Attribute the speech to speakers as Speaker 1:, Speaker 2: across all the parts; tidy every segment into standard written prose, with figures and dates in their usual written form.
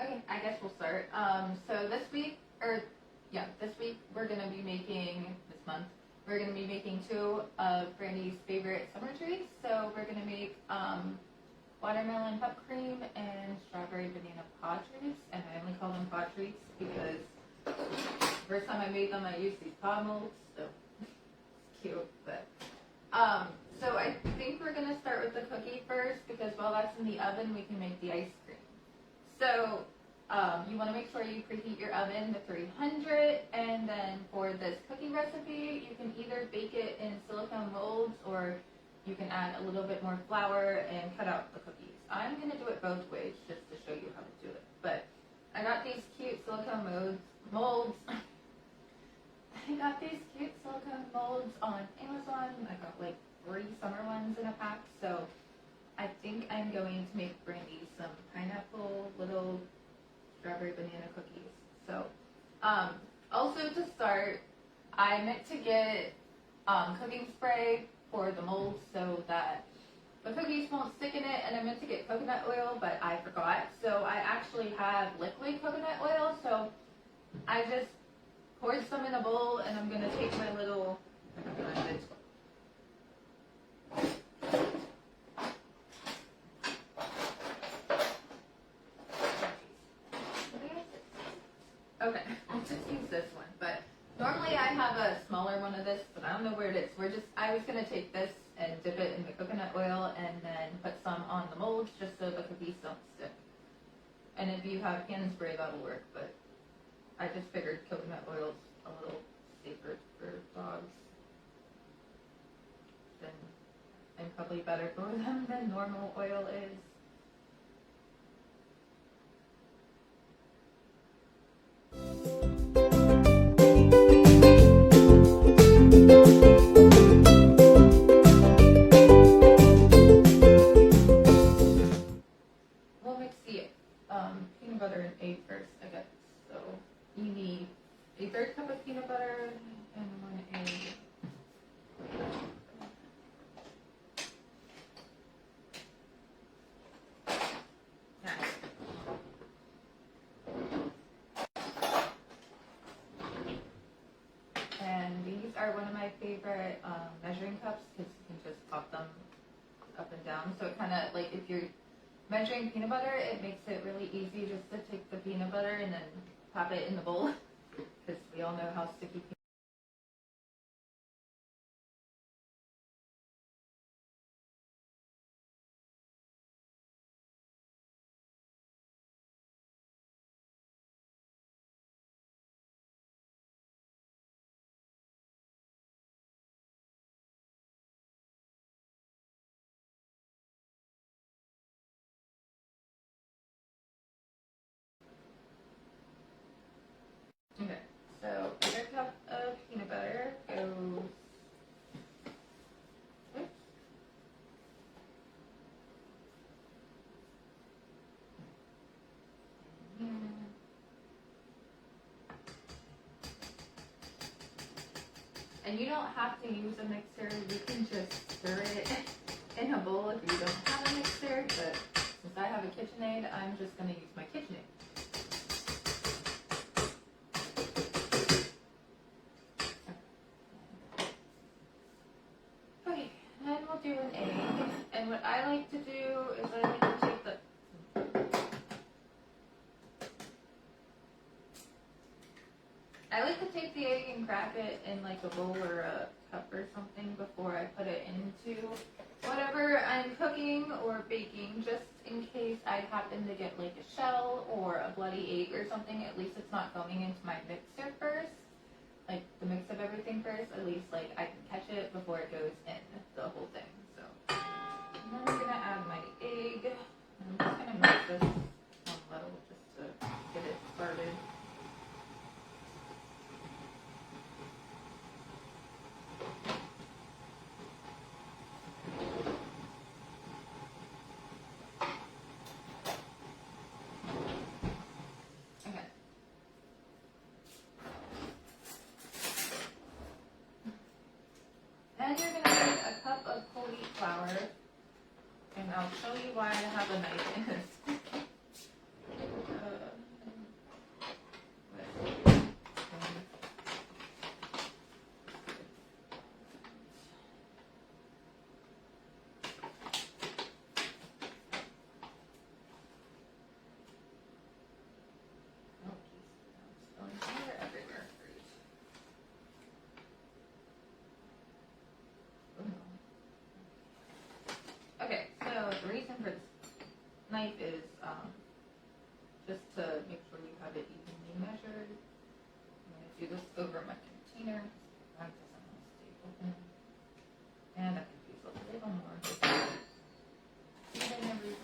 Speaker 1: Okay, I guess we'll start. So this week we're gonna be making, this month, we're gonna be making two of Brandy's favorite summer treats. So we're gonna make watermelon Pupcream and strawberry banana PawTreats, and I only call them PawTreats because the first time I made them I used these paw molds, so it's cute. But so I think we're gonna start with the cookie first because while that's in the oven we can make the ice cream. So you want to make sure you preheat your oven to 300, and then for this cookie recipe, you can either bake it in silicone molds or you can add a little bit more flour and cut out the cookies. I'm going to do it both ways just to show you how to do it. But I got these cute silicone molds. I got these cute silicone molds on Amazon. I got like 3 summer ones in a pack, so I think I'm going to make Brandy some pineapple little strawberry banana cookies. So, also to start, I meant to get cooking spray for the molds so that the cookies won't stick in it, and I meant to get coconut oil, but I forgot. So I actually have liquid coconut oil, so I just poured some in a bowl, and I'm going to take my little, okay, I'll just use this one, but normally I have a smaller one of this, but I don't know where it is. I was going to take this and dip it in the coconut oil and then put some on the molds just so the cookies don't stick. And if you have hand spray, that'll work, but I just figured coconut oil's a little safer for dogs and probably better for them than normal oil is. We'll mix the peanut butter and egg first, I guess. So you need a 1/3 cup of peanut butter and 1 egg. And these are one of my favorite measuring cups because you can just pop them up and down. So it kind of, like, if you're measuring peanut butter, it makes it really easy just to take the peanut butter and then pop it in the bowl because we all know how sticky peanut Okay, so 1/4 cup of peanut butter goes, oops. And you don't have to use a mixer, you can just stir it in a bowl if you don't have a mixer, but since I have a KitchenAid, I'm just going to use my KitchenAid. Okay, then we'll do an egg, and what I like to do is I like to take the egg and crack it in like a bowl or a cup or something before I put it into whatever I'm cooking or baking, just in case I happen to get like a shell or a bloody egg or something. At least it's not going into my mixer first, like the mix of everything first. At least like I can catch it before it goes in the whole thing. So and then I'm gonna add my egg. I'm just gonna mix this on low just to get it started. Then you're going to need a cup of whole wheat flour, and I'll show you why I have a knife in this. knife is just to make sure you have it evenly measured. I'm going to do this over my container. That doesn't want to stay open. And I can use a little more. Even everywhere.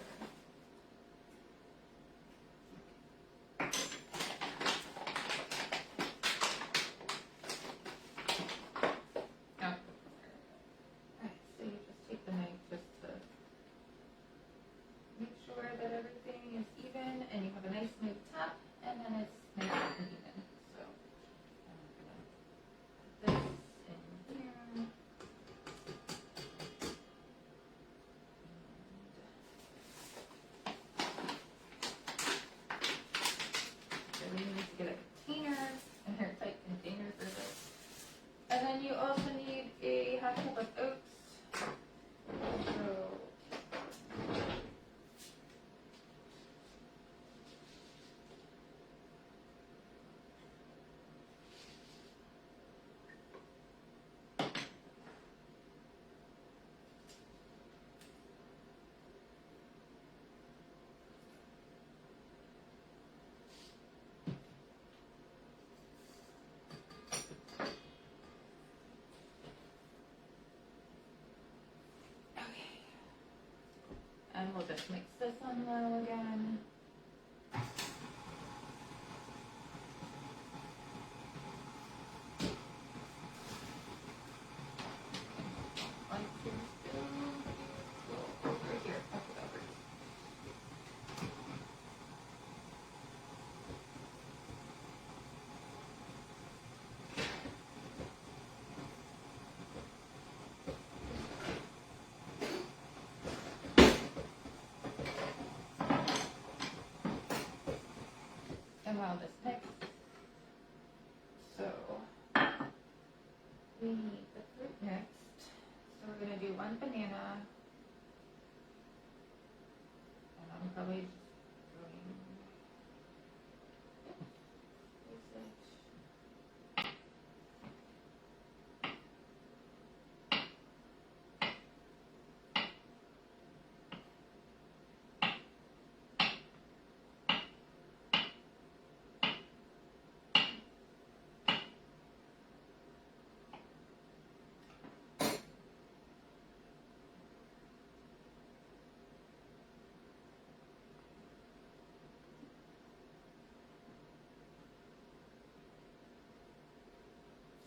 Speaker 1: Get a container, an airtight container for this. And then you also need a half cup of oats. So, and we'll just mix this on low again. One teaspoon. Over here. Up it over. And while this mixes, so we need the fruit mixed. So we're going to do 1 banana, and I'm probably just doing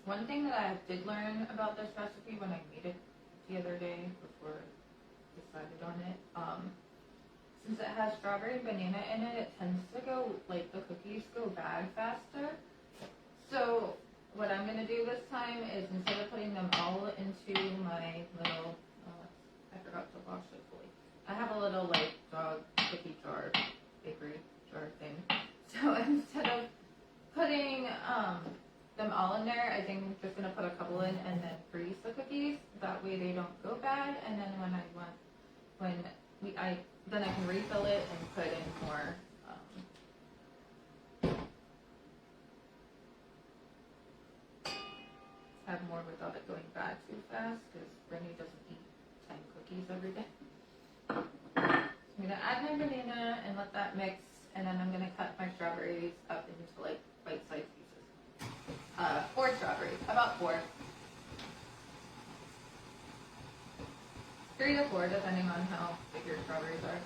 Speaker 1: one thing that I did learn about this recipe when I made it the other day before I decided on it, since it has strawberry and banana in it, it tends to go, like, the cookies go bad faster. So what I'm going to do this time is, instead of putting them all into my little, I forgot to wash it fully. I have a little, like, dog cookie jar, bakery jar thing. So instead of putting them all in there, I think I'm just going to put a couple in and then freeze the cookies. That way they don't go bad, and then when then I can refill it and put in more. Have more without it going bad too fast, because Brittany doesn't eat 10 cookies every day. So I'm going to add my banana and let that mix, and then I'm going to cut my strawberries up into, like, bite-sized pieces. 4 strawberries, about 4. 3 to 4, depending on how big your strawberries are.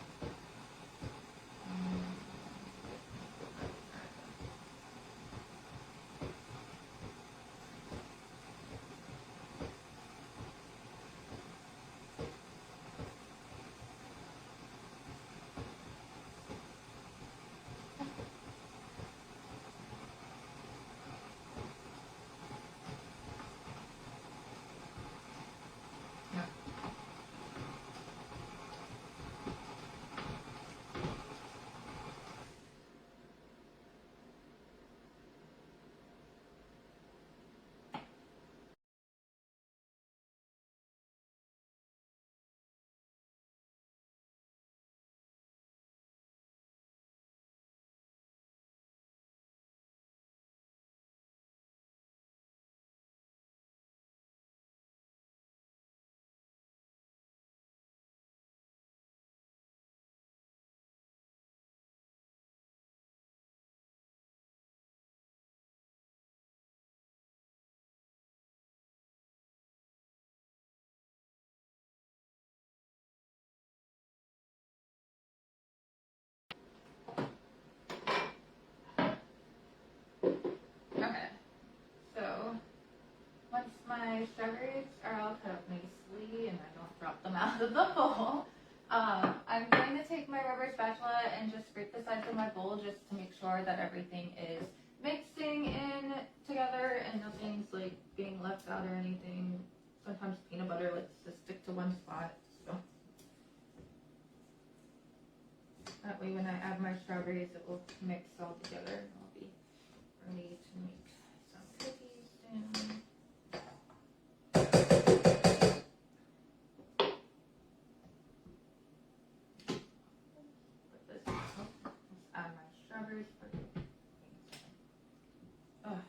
Speaker 1: my strawberries are all cut up nicely and I don't drop them out of the bowl, I'm going to take my rubber spatula and just scrape the sides of my bowl just to make sure that everything is mixing in together and nothing's like being left out or anything. Sometimes peanut butter likes to stick to one spot, so that way when I add my strawberries it will mix all together and I'll be ready to make some cookies soon. Strawberries first. Okay.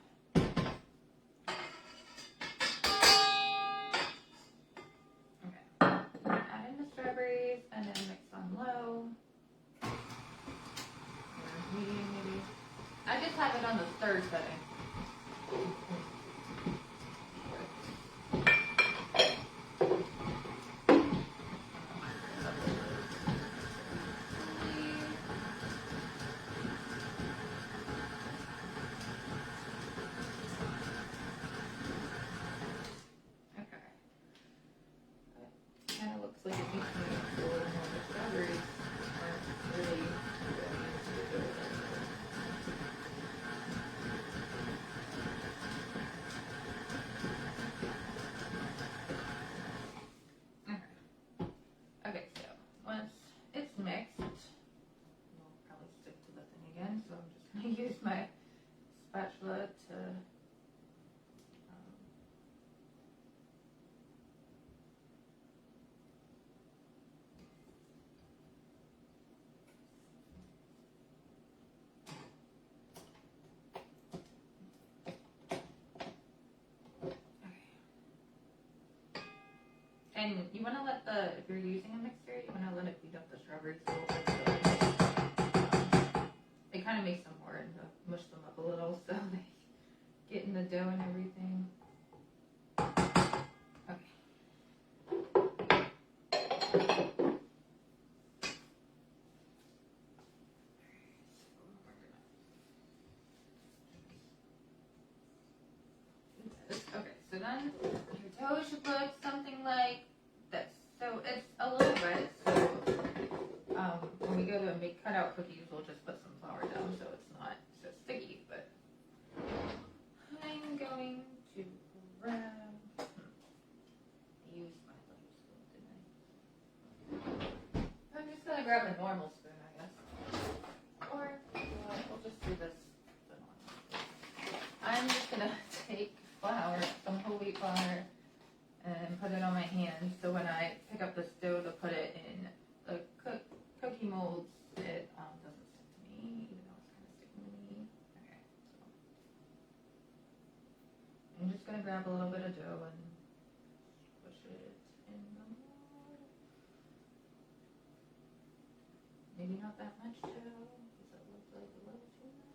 Speaker 1: Add in the strawberries and then mix on low. Or medium maybe. I just have it on the third setting. Like it makes me a little more the strawberries aren't really going into the dough. Okay, so once it's mixed, we'll probably stick to the thing again, so I'm just going to use my spatula to and you want to let if you're using a mixer, you want to let it beat up the strawberries a little bit. So it kind of makes them more and mush them up a little so they get in the dough and everything. Okay, so then your dough should look something like this. So it's a little wet, so when we go to make cutout cookies, we'll just put some flour down so it's not so sticky. But I'm going to grab, use my little spoon, didn't I? I'm just going to grab a normal spoon, I guess. Or we'll just do this. I'm just going to take flour, some whole wheat flour, and put it on my hand so when I pick up this dough to put it in the cookie molds, it doesn't stick to me, even though it's kind of sticking to me. Okay, so I'm just going to grab a little bit of dough and push it in the mold. Maybe not that much dough, because it looks like a little too much.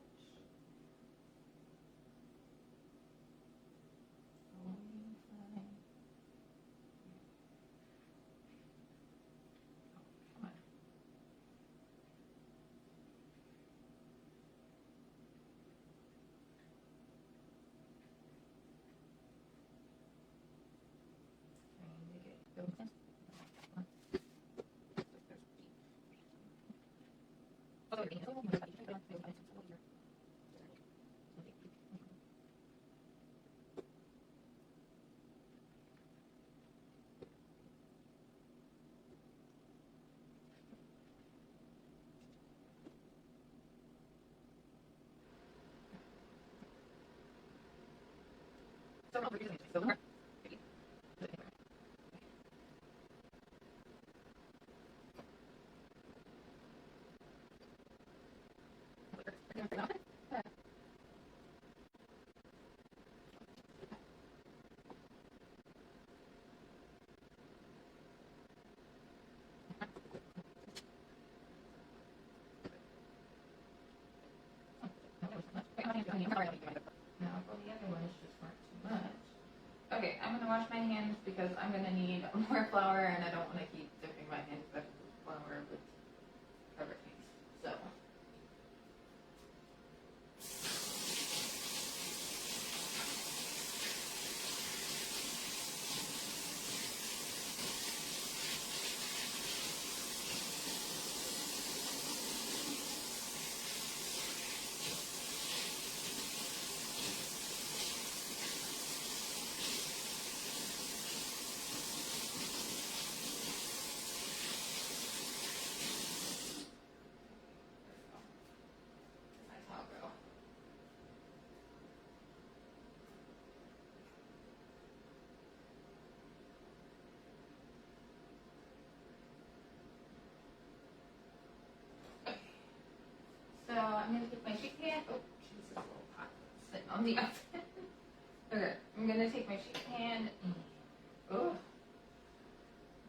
Speaker 1: No, well, the other ones just weren't too much. Okay, I'm going to wash my hands because I'm going to need more flour and I don't want to keep dipping my hands back into the flour with everything. So. the oven. Okay, I'm gonna take my sheet pan and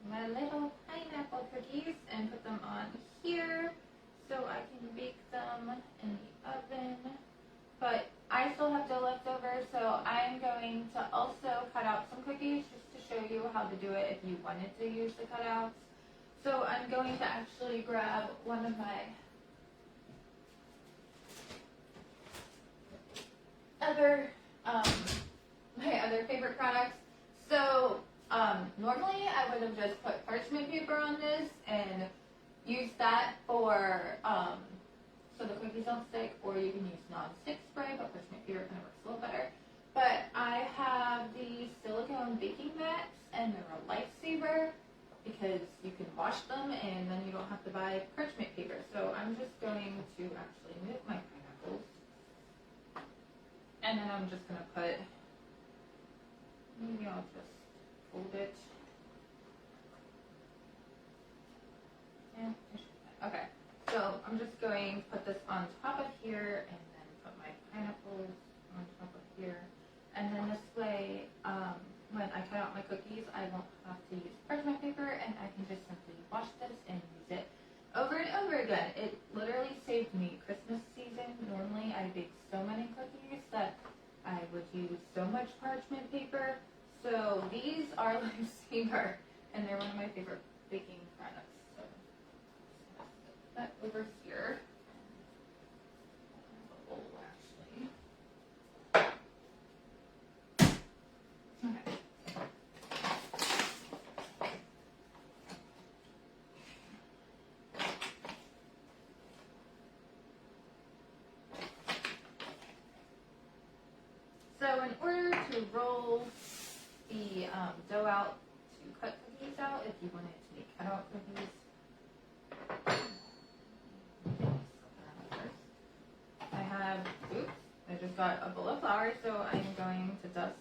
Speaker 1: my little pineapple cookies and put them on here so I can bake them in the oven. But I still have dough left over, so I'm going to also cut out some cookies just to show you how to do it if you wanted to use the cutouts. So I'm going to actually grab one of my other favorite products. So normally I would have just put parchment paper on this and used that for so the cookies don't stick, or you can use non-stick spray, but parchment paper kind of works a little better. But I have these silicone baking mats, and they're a lifesaver because you can wash them and then you don't have to buy parchment paper. So I'm just going to actually move my pineapples, and then I'm just going to put, maybe I'll just fold it. Okay, so I'm just going to put this on top of here and then put my pineapples on top of here. And then this way, when I cut out my cookies, I won't have to use parchment paper and I can just simply wash this and use it over and over again. It literally saved me Christmas season. Normally I bake so many cookies that I would use so much parchment paper. So these are lifesaver, and they're one of my favorite baking products. So that over here. A bowl, actually. Okay. So in order to roll the dough out to cut cookies out, if you wanted to make cutout cookies, I have, I just got a bowl of flour, so I'm going to dust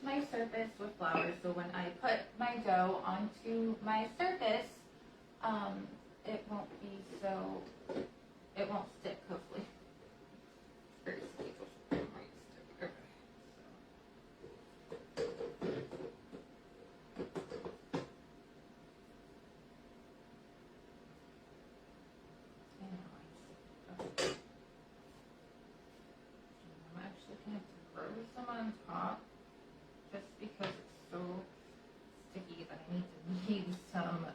Speaker 1: my surface with flour, so when I put my dough onto my surface, it won't stick, hopefully. Very stable. It might stick. Okay. I'm actually going to throw some on top, just because it's so sticky that I need to knead some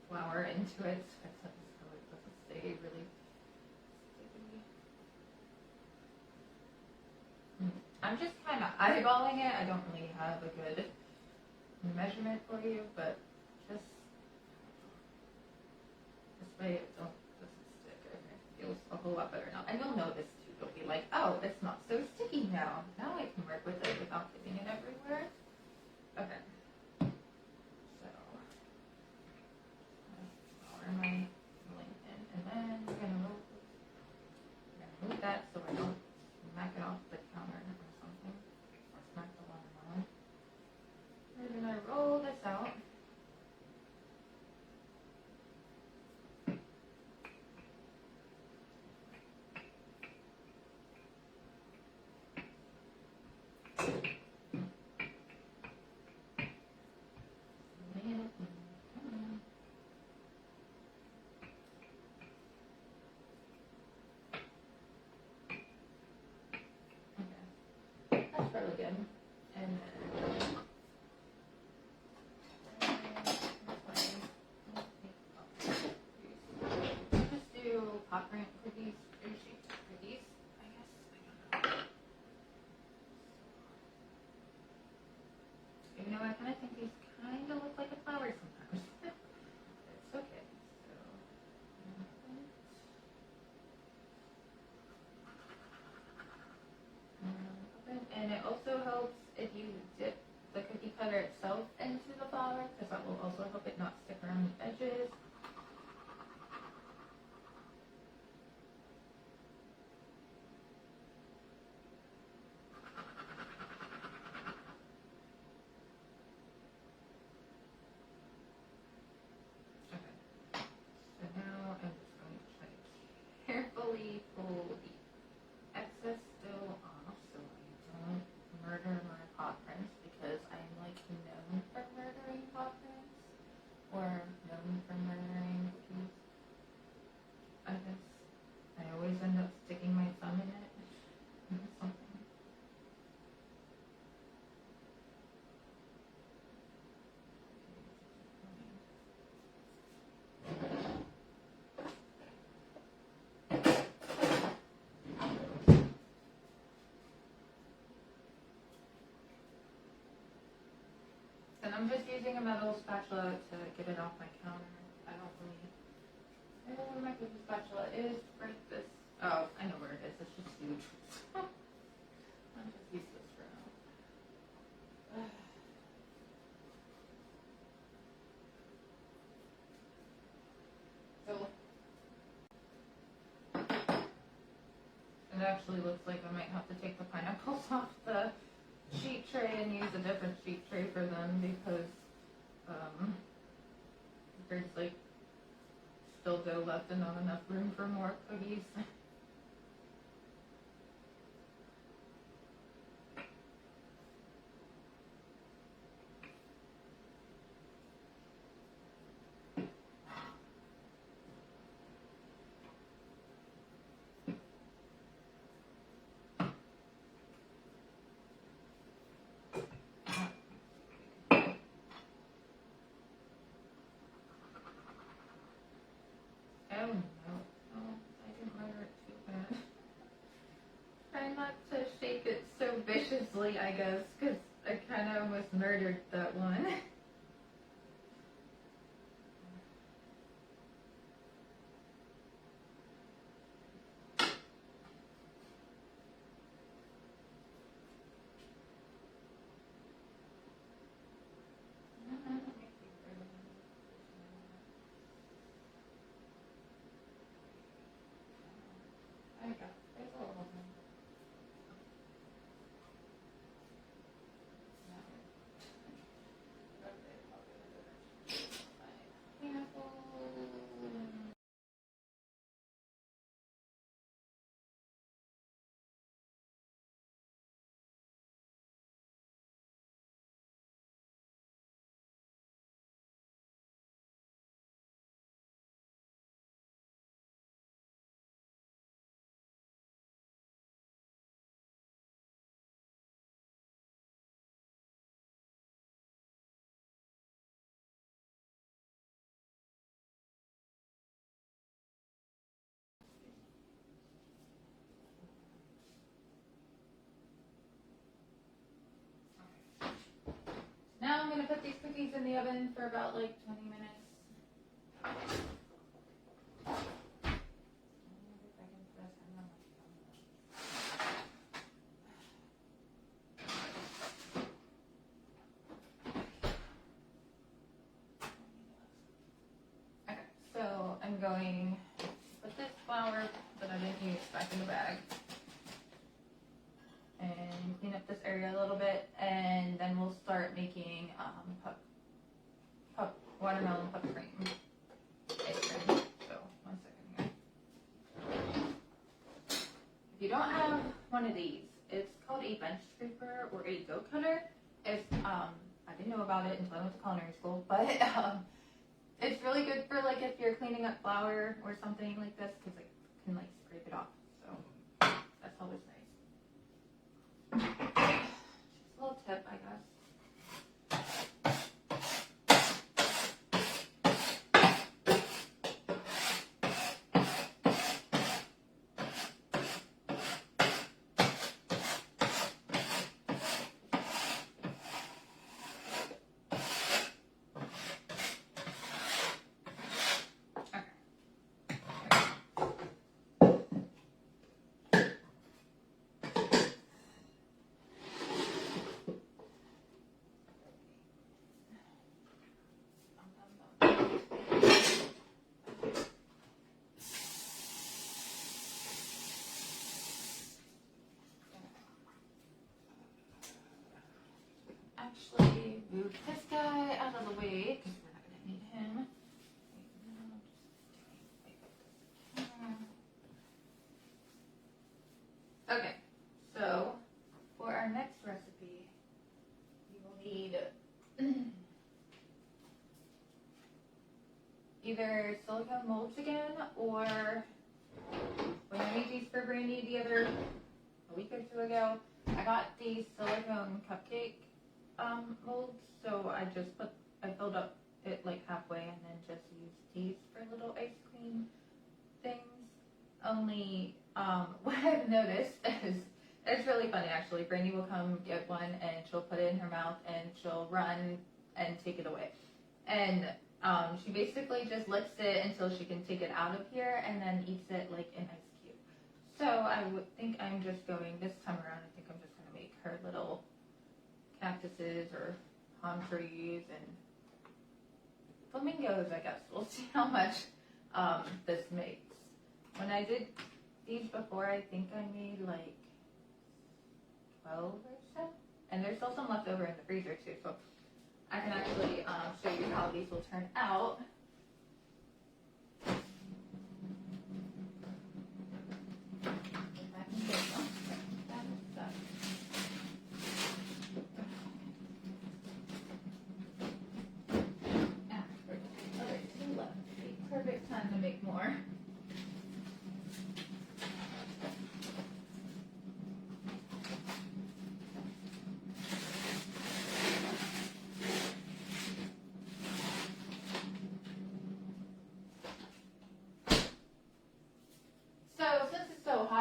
Speaker 1: flour into it, so it doesn't stay really sticky. I'm just kind of eyeballing it. I don't really have a good measurement for you, but just this way it doesn't stick. It feels a whole lot better now. And you'll notice too, you'll be like, oh, it's not so sticky now. Now I can work with it without getting it everywhere. Okay. So, flour my filling in, and then we're gonna move that so I don't smack it off the counter or something, or smack the water on. We're gonna roll this out. That's probably good. And then just do Pupcream cookies, or shaped cookies, I guess. I don't know. Even though I kind of think these kind of look like a flower sometimes. It's okay. So, and it also helps if you dip the cookie cutter itself into the flour, because that will also help it not stick around the edges. or known for murdering cookies. I guess I always end up sticking my thumb in it. Something. And I'm just using a metal spatula to get it off my counter. I don't really. Where my cookie spatula is right this. Oh, I know where it is. It's just huge. I'm just useless for now. So it actually looks like I might have to take the pineapples off the sheet tray and use a different sheet tray for them because there's like still dough left and not enough room for more cookies. Oh no, oh, I didn't murder it too bad. Try not to shake it so viciously, I guess, because I kind of almost murdered that one. There you go. There's a little one. Pineapple. Now I'm going to put these cookies in the oven for about like 20 minutes. Okay, so I'm going to put this flour that I didn't use back in the bag and clean up this area a little bit, and then we'll start making watermelon Pupcream ice cream. So 1 second here. If you don't have one of these, it's called a bench scraper or a dough cutter. It's I didn't know about it until I went to culinary school, but it's really good for like if you're cleaning up flour or something like this, because it can like scrape it off. So that's always nice. Just a little tip, I guess. Actually, move this guy out of the way because we're not going to need him. Okay, so for our next recipe, we will need either silicone molds again, or when I made these for Brandy a week or two ago, I got these silicone cupcake molds, so I filled up it like halfway and then just used these for little ice cream things. Only, what I've noticed is, it's really funny actually, Brandy will come get one and she'll put it in her mouth and she'll run and take it away. And she basically just licks it until she can take it out of here and then eats it like an ice cube. So I would think I'm just going, this time around, I think I'm just going to make her little cactuses or palm trees and flamingos, I guess. We'll see how much this makes. When I did these before, I think I made like 12 or so. And there's still some left over in the freezer too, so I can actually show you how these will turn out. If I can get them. That is stuff. There's two left. Perfect time to make more.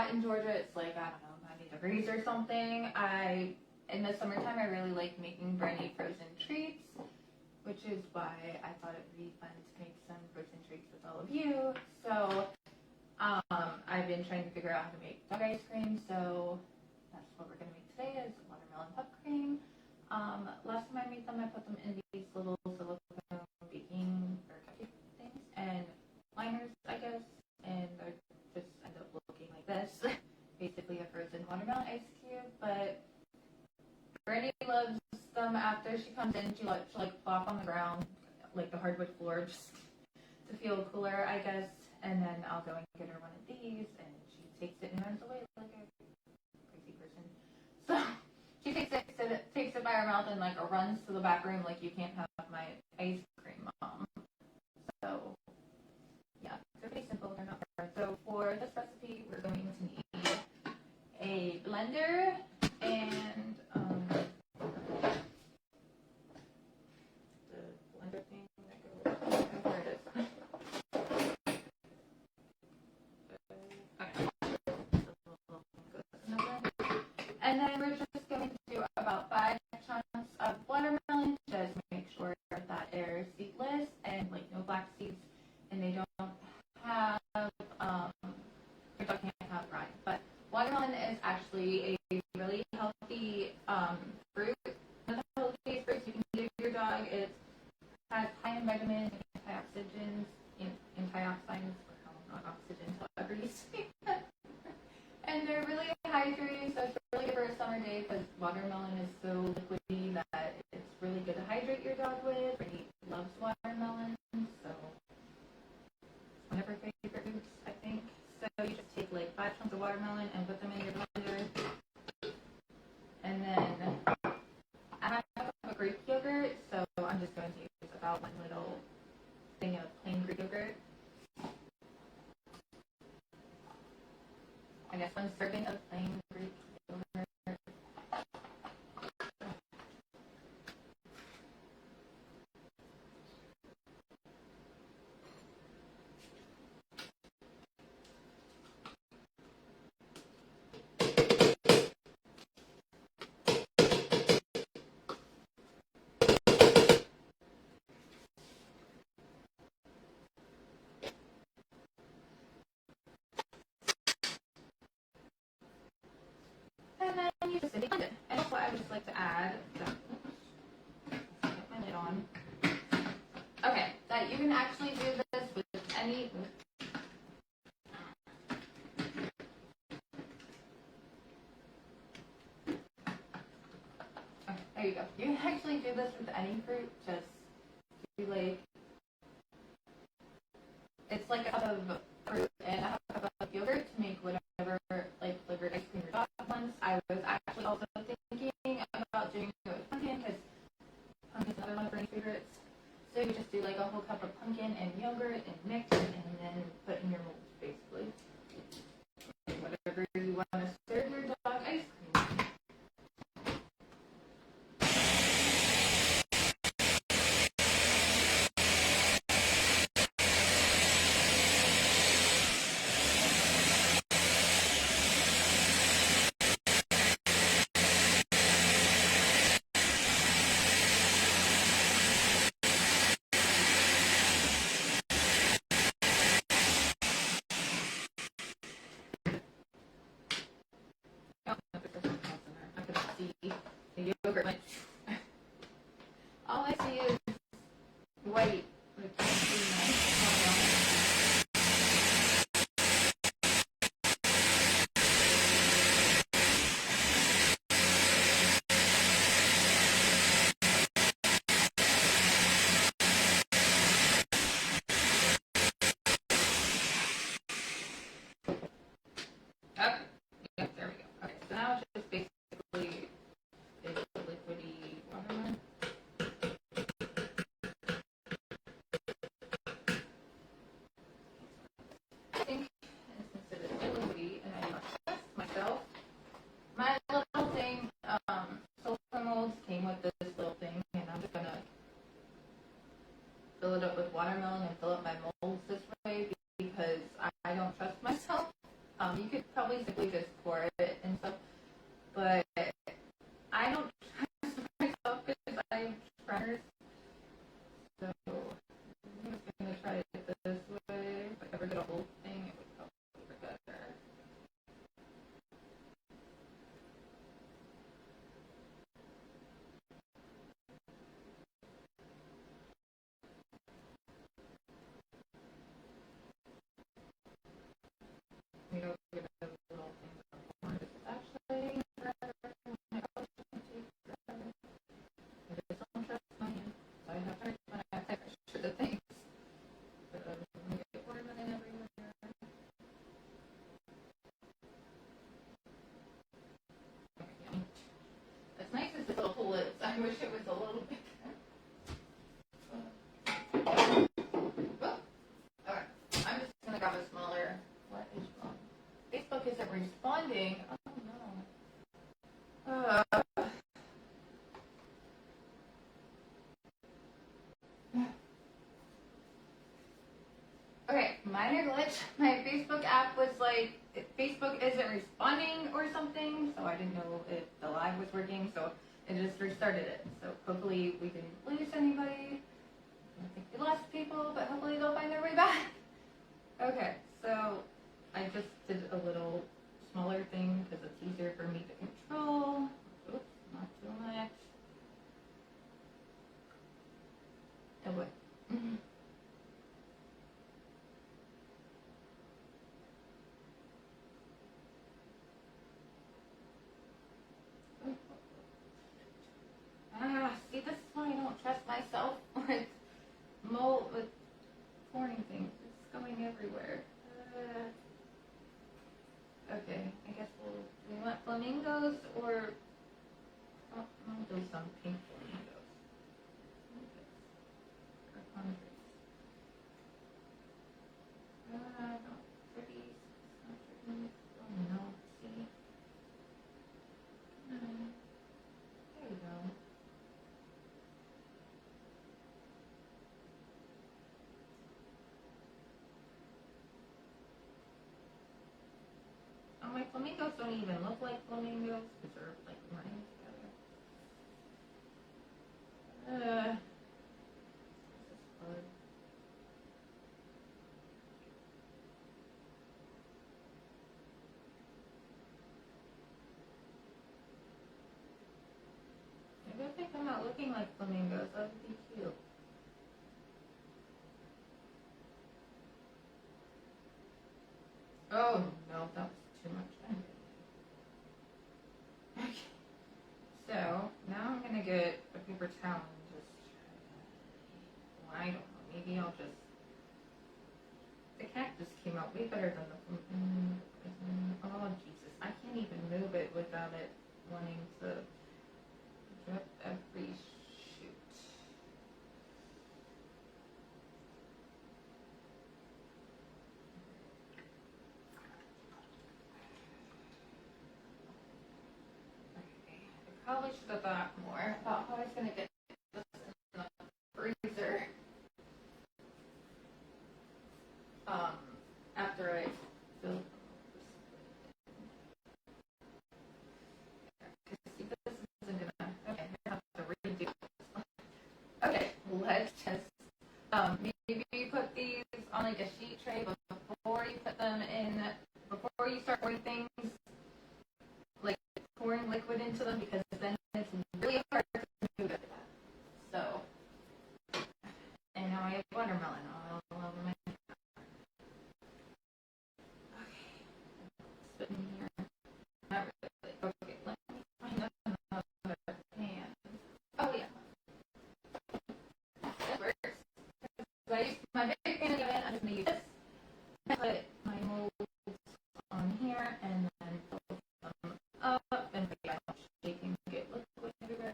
Speaker 1: In Georgia, it's like, I don't know, 90 degrees or something. In the summertime, I really like making Brandy frozen treats, which is why I thought it would be fun to make some frozen treats with all of you. So I've been trying to figure out how to make dog ice cream, so that's what we're going to make today is watermelon Pupcream. Last time I made them, I put them in these little silicone baking or cupcake things and liners, I guess, and they're just end up looking like this. Basically a frozen watermelon ice cube, but Brandy loves them after she comes in. She'll like plop on the ground, like the hardwood floor, just to feel cooler, I guess. And then I'll go and get her one of these, and she takes it and runs away like a crazy person. So she takes it by her mouth and like runs to the back room like, you can't have my ice cream, Mom. So yeah, they're pretty simple. They're not hard. So for this recipe, we're going to need a blender and the blender thing that goes, where it is. Okay. And then we're just going to do about 5 chunks of watermelon. Just make sure that they're seedless and like no black seeds, and they don't have your dog can't have rind. But watermelon is actually a really healthy fruit. One of the healthiest fruits you can give your dog. It has high in vitamins, antioxidants, not oxygen, however you say that. And they're really hydrating, so it's really good for a summer day because watermelon is so liquidy that it's really good to hydrate your dog with. He loves watermelon, so it's one of her favorite foods, I think. So you just take like 5 chunks of watermelon and put them in your blender. And then I have a Greek yogurt, so I'm just going to use about 1 little thing of plain Greek yogurt. I guess 1 serving of plain Greek yogurt. And then you just blend it. And what I would just like to add, get my lid on. Okay, that you can actually do this with any. Okay, there you go. You can actually do this with any fruit. Just do like, it's like a cup of fruit and a cup of yogurt to make whatever like flavored ice cream your dog wants. I was actually also thinking about doing it with pumpkin because pumpkin is another one of her favorites. So you just do like a whole cup of pumpkin and yogurt and mix and then put in your molds, basically. Whatever you want to serve your dog ice cream. The yogurt went. All I see is white. Oh, yeah, there we go. Okay, so now it's just basically liquidy watermelon. I think since it is liquidy and I trust myself, my little thing, sulfur molds came with this little thing, and I'm just gonna fill it up with watermelon and fill up my molds this way because I don't trust myself. You could probably simply just pour it and stuff, but I don't trust myself because I'm runners. So I'm just gonna try it this way. If I ever get a whole thing, it would probably be better. We don't get a little thing before this is actually forever. I just don't trust my hand. So I have to when I have to pressure the things. But I'm gonna get watermelon everywhere. As nice as this little hole is, I wish it was a little bigger. Alright, I'm just gonna grab a smaller. What is wrong? Facebook isn't responding. Oh no. Okay, minor glitch. My Facebook app was like, Facebook isn't responding or something, so I didn't know if the live was working, so it just restarted it. So hopefully we didn't lose anybody. I don't think we lost people, but hopefully they'll find their way back. Okay, so I just did a little smaller thing because it's easier for me to control. Oops, not too much. Oh, what? See, this is why I don't trust myself with mold, with pouring things. It's going everywhere. Okay, I guess we want flamingos or I'll do some pink flamingos. Or converse. No, pretty. Oh no, see. There you go. Oh, my flamingos don't even look like flamingos because they're like running together. This is fun. Maybe if they come out looking like flamingos, that would be cute. Oh no, that was too much. Okay. So now I'm gonna get a paper towel and just I don't know, maybe I'll just the cactus came out way better than the oh Jesus, I can't even move it without it wanting to drip every shoot. probably should have thought more about how I was going to get this in the freezer. After I filled this isn't gonna. Okay, I have to redo this one. Okay, let's just maybe you put these on like a sheet tray before you put them in. Before you start pouring things, like pouring liquid into them, because then it's really hard to move it. So, and now I have watermelon all over my. Spit in here. Not really. Okay, let me find another pan. Oh yeah, this works. I used my big pan again. I'm just gonna use this. Put my molds on here and then fill them up and make it shaking, get liquid everywhere.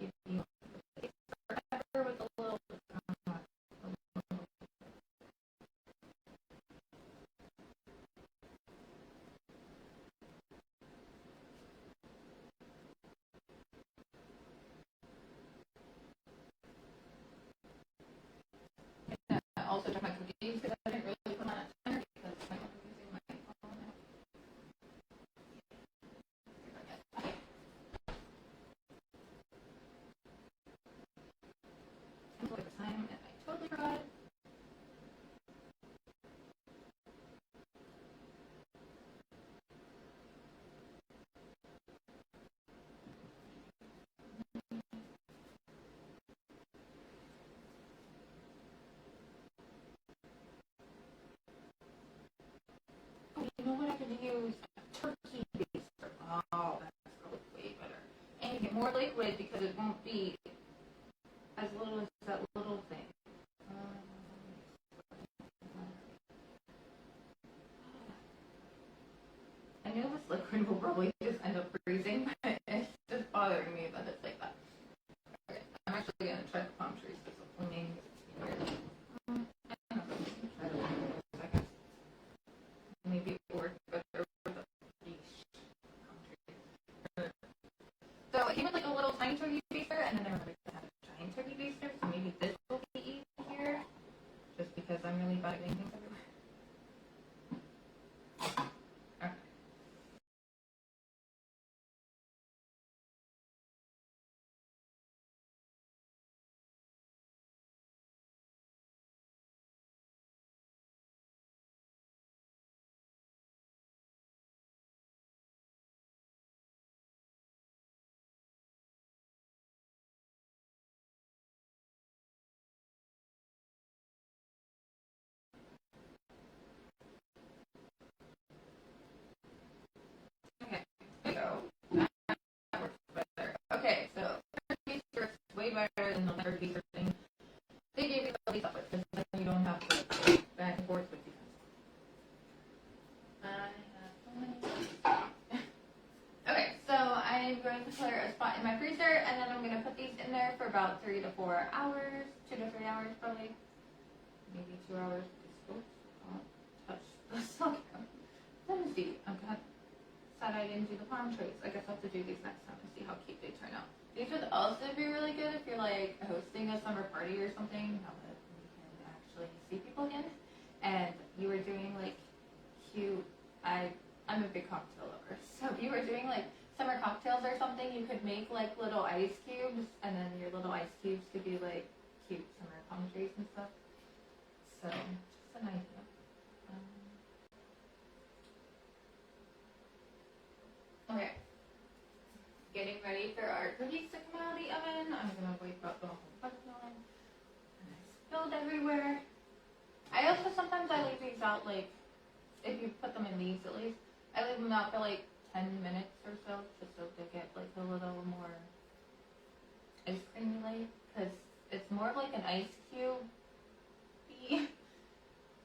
Speaker 1: Give you forever with a little. Also took my cookies because I didn't really put on a timer because I'm using my phone now. Okay. Look at the time and I totally forgot. Oh, you know what I could use? A turkey baster. Oh, that's probably way better. And you get more liquid because it won't be as little as that little thing. I know this liquid will probably just end up freezing, but it's just bothering me that it's like that. Okay, I'm actually going to try the PawTreats because the flaming is weird. I don't know if I can try to wait a second. Maybe it works better with a PawTreats. So it came with like a little tiny turkey baster, and then they were like to have a giant turkey baster, so maybe this will be easier, just because I'm really bad at getting things everywhere. Okay, so that works better. Okay, so turkey baster works way better than the turkey baster thing. They gave you the least of it because then you don't have to go back and forth with these. I have so many. Okay, so I'm going to clear a spot in my freezer, and then I'm going to put these in there for about 3 to 4 hours, 2 to 3 hours probably, maybe 2 hours. Oops, don't touch the silicone. Let me see. I said I didn't do the PawTreats. I guess I'll have to do these next time and see how cute they turn out. These would also be really good if you're like hosting a summer party or something, now that we can actually see people again, and you were doing like cute. I'm a big cocktail lover, so if you were doing like summer cocktails or something, you could make like little ice cubes, and then your little ice cubes could be like cute summer PawTreats and stuff. So just an idea. Okay. Getting ready for our cookies to come out of the oven. I'm gonna wipe out the whole watermelon. And it's spilled everywhere. I also sometimes I leave these out like, if you put them in these at least, I leave them out for like 10 minutes or so, just so they get like a little more ice creamy like, because it's more of like an ice cube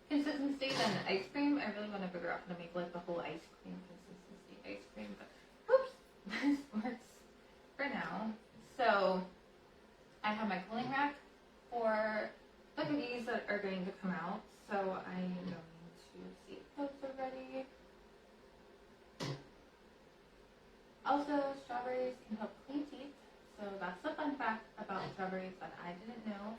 Speaker 1: consistency than ice cream. I really want to figure out how to make like the whole ice cream consistency ice cream, but oops, this works for now. So I have my cooling rack for the cookies that are going to come out. So I am going to see if those are ready. Also, strawberries can help clean teeth. So that's a fun fact about strawberries that I didn't know,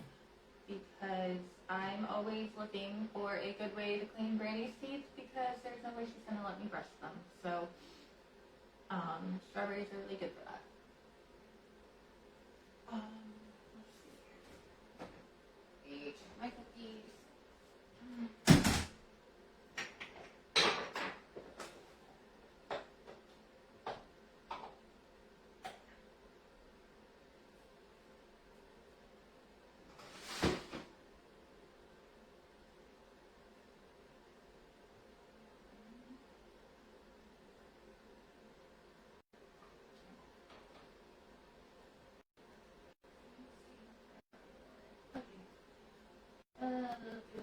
Speaker 1: because I'm always looking for a good way to clean Brandy's teeth because there's no way she's gonna let me brush them. So strawberries are really good for that. Let's see. My cookies.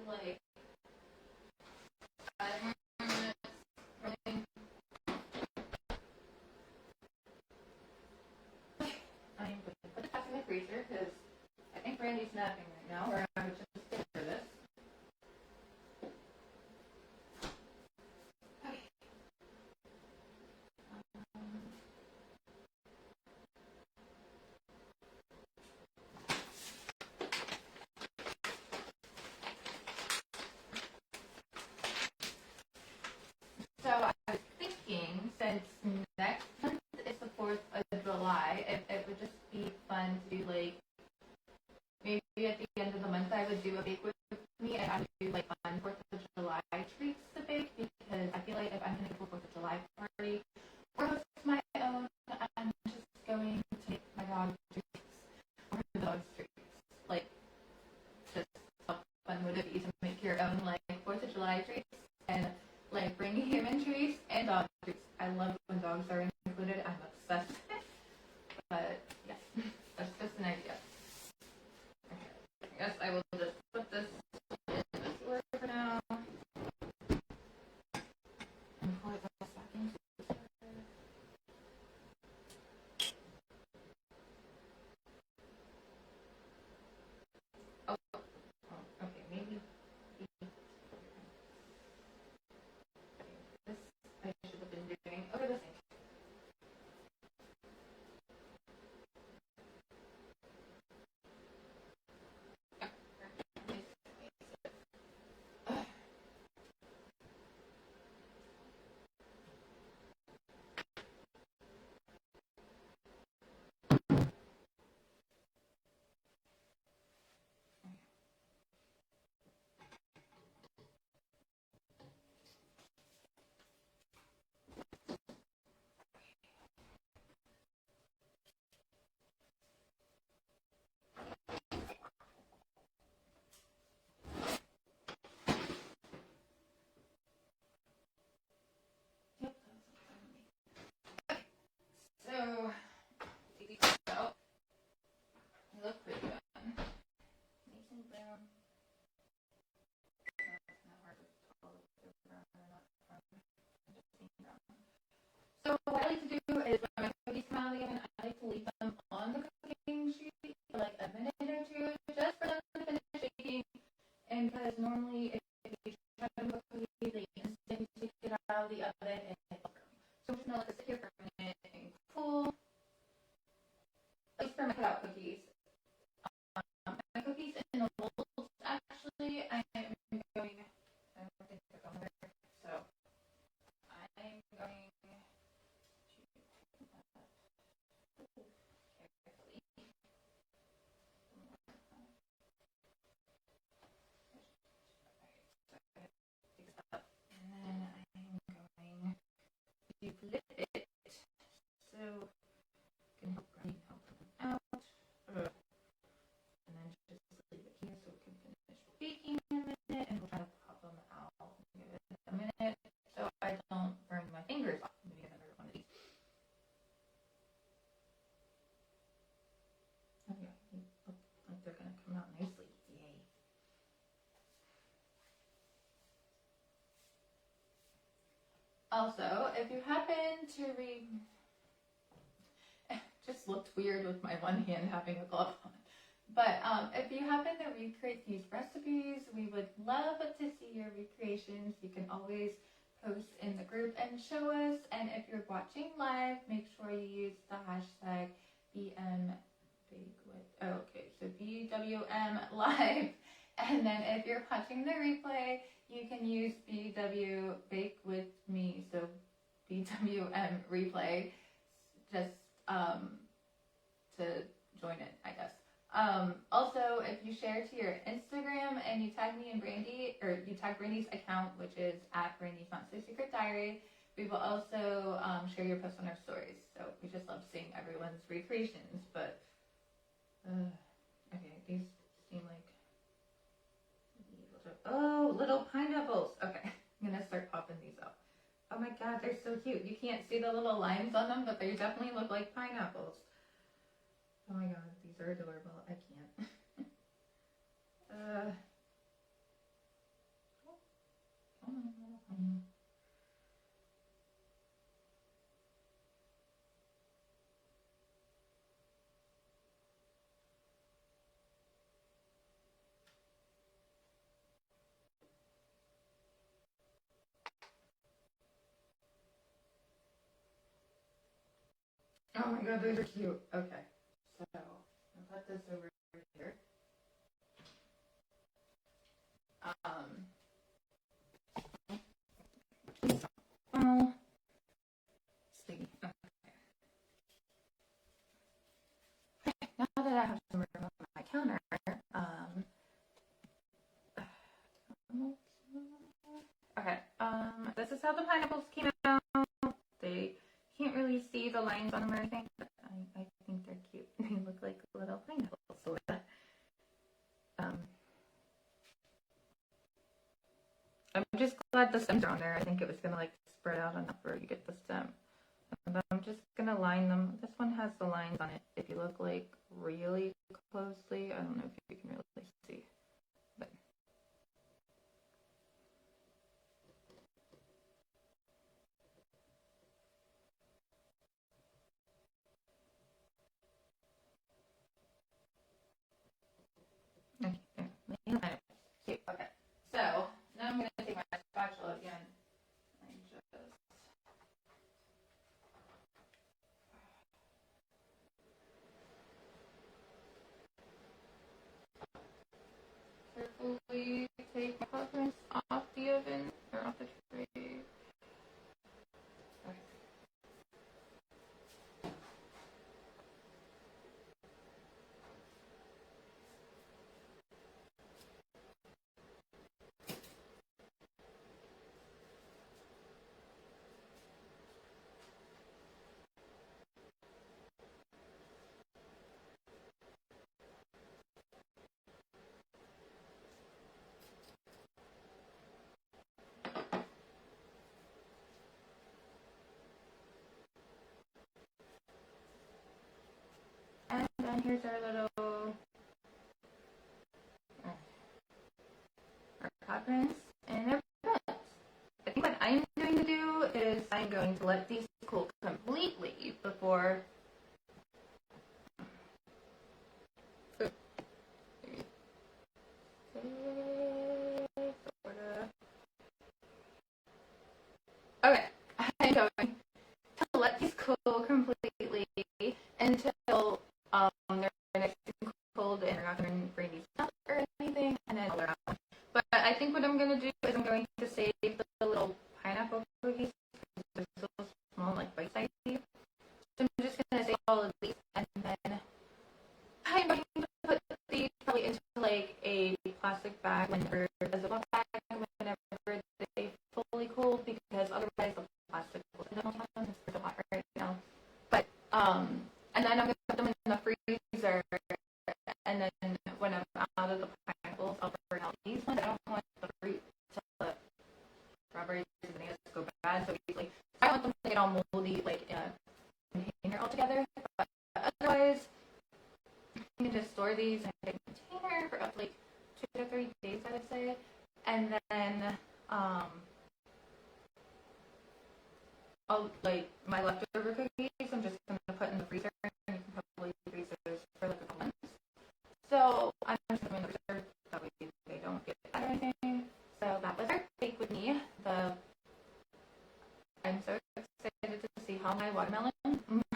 Speaker 1: Like 5 more minutes. Running. I'm going to put it back in the freezer because I think Brandy's napping right now, or I would just stick for this. Okay. So I was thinking, since next month is the 4th of July, it would just be fun to do, like, maybe at the end of the month I would do a bake with me, and I would do, like, fun 4th of July treats to bake, because I feel like if I'm going to go to a 4th of July party or host my own, I'm just going to make my dog treats or the dog's treats. Like, just how fun would it be to make your own, like, 4th of July treats and, like, bring human treats and dog treats. I love when dogs are included. I'm obsessed. But, yeah, that's just an idea. Okay. I guess I will just put this in this order for now. And pour this back into this order. Okay, maybe this I should have been doing over the sink. Yep, that's so, take these out. They look pretty good. Nice and brown. It's not hard to tell if they're brown or not from just being brown. So what I like to do is when my cookies come out of the oven, I like to leave them on the cooking sheet for like a minute or two, just for them to finish baking. And because normally if you try to do a cookie, they instantly take it out of the oven and it will burn. So I'm just gonna let this sit here for a minute and cool. At least for my cutout cookies. My cookies in the molds, actually, I am going. I don't think they're going there, so I'm going to put that carefully. Take this up, and then I'm going to flip it so it can help Granny help them out. And then just leave it here so it can finish baking in a minute, and we'll try to pop them out and give it a minute so I don't burn my fingers off. I'm gonna get another one of these. Oh yeah, they look like they're gonna come out nicely. Yay. Also, if you happen to just looked weird with my one hand having a glove on. But if you happen to recreate these recipes, we would love to see your recreations. You can always post in the group and to show us. And if you're watching live, make sure you use the hashtag BM Bake with, oh, okay, so BWM live. And then if you're watching the replay, you can use BW Bake with me, so BWM replay, just to join it, I guess. Also, if you share to your Instagram and you tag me and Brandy, or you tag Brandy's account, which is at Brandy's Not So Secret Diary, we will also share your posts on our stories. So we just love seeing everyone's recreations. But okay, these seem like, oh, little pineapples. Okay, I'm gonna start popping these up. Oh my god, they're so cute. You can't see the little lines on them, but they definitely look like pineapples. Oh my god, these are adorable. I can't. Oh my god, those are cute. Okay, so I'll put this over here. Oh, sticky. Okay, now that I have some room on my counter, okay, this is how the pineapples came out. They can't really see the lines on them or anything, but I think they're cute. They look like little pineapples. So, I'm just glad the stems are on there. I think it was gonna like spread out enough where you get the stem. But I'm just gonna line them. This one has the lines on it. If you look like really closely, I don't know if you can really see, but. Okay, there. Cute. Okay. So now I'm gonna take my spatula again and just carefully take my pupcream off the oven or off the tray. Okay. And then here's our little our pupcreams, and they're done. I think what I'm going to do is I'm going to let these cool completely before. Okay, I'm going to let these cool completely until they're nice and cold and they're not going to bring these up or anything, and then all around. But I think what I'm going to do is I'm going to save the little pineapple cookies because they're so small, like bite-sized. So I'm just going to save all of these, and then I'm going to put these probably into like a plastic bag whenever, as a bag whenever they fully cool, because otherwise the plastic will it's so hot right now. But and then I'm going to put them in the freezer, and then when I'm out of the pineapples, I'll bring out these ones. I don't want the fruit to the strawberries and bananas go bad so easily. I don't want them to get all moldy like in a container altogether. But otherwise, you can just store these in a container for up to like 2 to 3 days, I would say. And then I'll like my leftover cookies, I'm just gonna put in the freezer, and you can probably freeze those for like a couple months. So I'm just gonna put them in the freezer that way they don't get bad or anything. So that was our bake with me. I'm so excited to see how my watermelon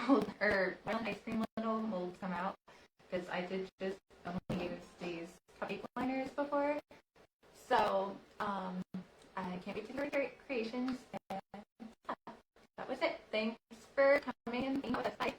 Speaker 1: mold, or watermelon ice cream little molds come out, because I did just only use these cupcake liners before. So I can't wait to hear your creations. And that was it. Thanks for coming and being with us. Bye.